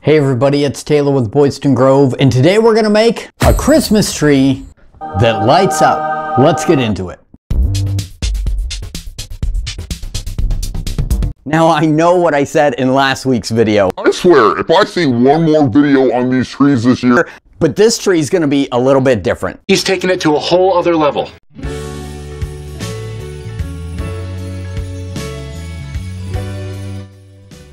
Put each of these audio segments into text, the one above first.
Hey everybody, it's Taylor with Boydston Grove, and today we're gonna make a Christmas tree that lights up. Let's get into it. Now I know what I said in last week's video. I swear, if I see one more video on these trees this year, but this tree is gonna be a little bit different. He's taking it to a whole other level.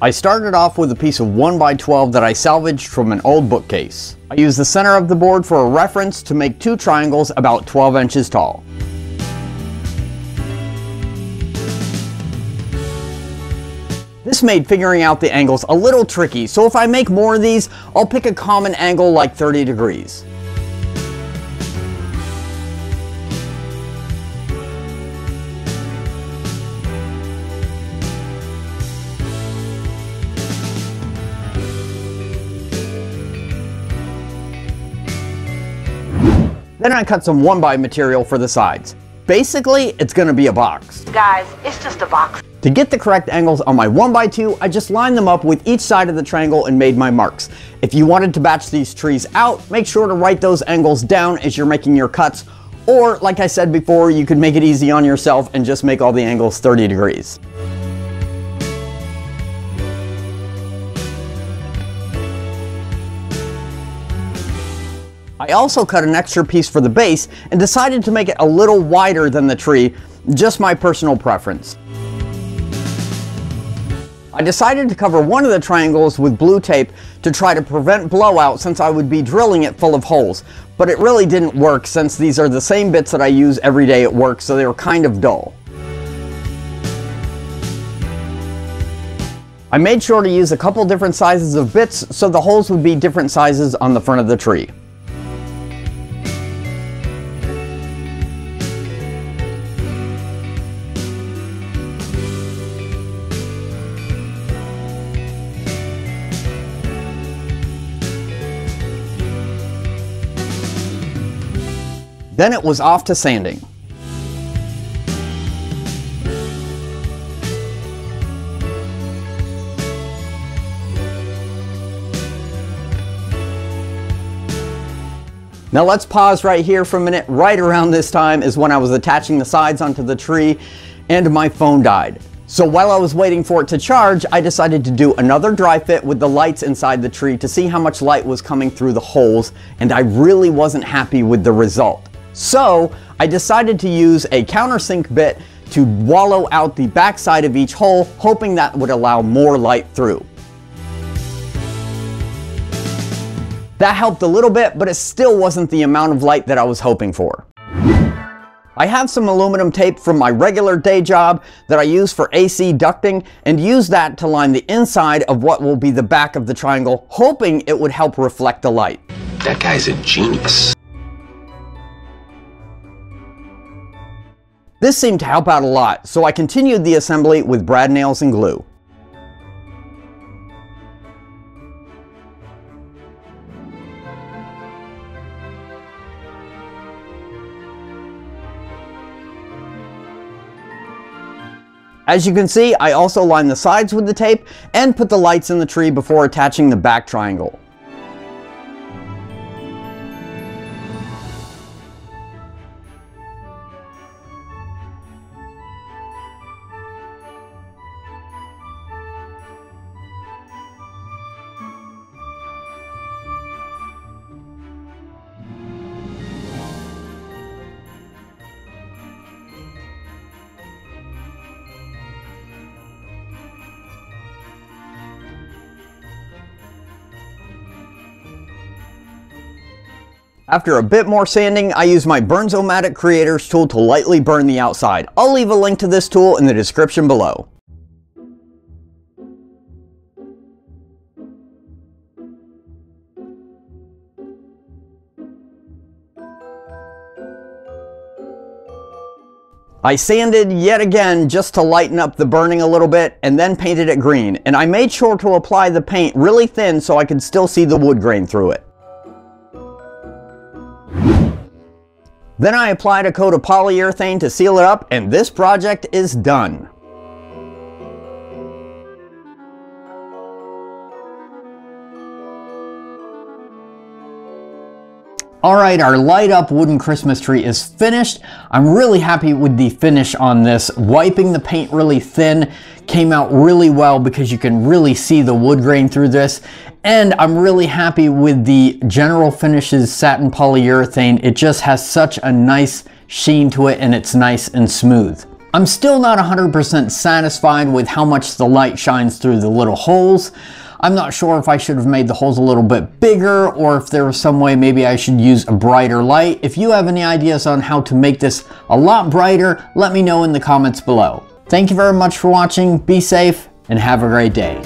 I started off with a piece of 1x12 that I salvaged from an old bookcase. I used the center of the board for a reference to make two triangles about 12 inches tall. This made figuring out the angles a little tricky, so if I make more of these, I'll pick a common angle like 30 degrees. Then I cut some 1x material for the sides. Basically, it's gonna be a box. Guys, it's just a box. To get the correct angles on my 1x2, I just lined them up with each side of the triangle and made my marks. If you wanted to batch these trees out, make sure to write those angles down as you're making your cuts, or like I said before, you could make it easy on yourself and just make all the angles 30 degrees. I also cut an extra piece for the base and decided to make it a little wider than the tree, just my personal preference. I decided to cover one of the triangles with blue tape to try to prevent blowout since I would be drilling it full of holes, but it really didn't work since these are the same bits that I use every day at work, so they were kind of dull. I made sure to use a couple different sizes of bits so the holes would be different sizes on the front of the tree. Then it was off to sanding. Now let's pause right here for a minute. Right around this time is when I was attaching the sides onto the tree and my phone died. So while I was waiting for it to charge, I decided to do another dry fit with the lights inside the tree to see how much light was coming through the holes, and I really wasn't happy with the result. So I decided to use a countersink bit to wallow out the backside of each hole, hoping that would allow more light through. That helped a little bit, but it still wasn't the amount of light that I was hoping for. I have some aluminum tape from my regular day job that I use for AC ducting and use that to line the inside of what will be the back of the triangle, hoping it would help reflect the light. That guy's a genius. This seemed to help out a lot, so I continued the assembly with brad nails and glue. As you can see, I also lined the sides with the tape and put the lights in the tree before attaching the back triangle. After a bit more sanding, I used my Burnzomatic Creators tool to lightly burn the outside. I'll leave a link to this tool in the description below. I sanded yet again just to lighten up the burning a little bit and then painted it green, and I made sure to apply the paint really thin so I could still see the wood grain through it. Then I applied a coat of polyurethane to seal it up, and this project is done. Alright, our light up wooden Christmas tree is finished. I'm really happy with the finish on this. Wiping the paint really thin came out really well because you can really see the wood grain through this. And I'm really happy with the General Finishes satin polyurethane. It just has such a nice sheen to it and it's nice and smooth. I'm still not 100% satisfied with how much the light shines through the little holes. I'm not sure if I should have made the holes a little bit bigger or if there was some way maybe I should use a brighter light. If you have any ideas on how to make this a lot brighter, let me know in the comments below. Thank you very much for watching, be safe, and have a great day.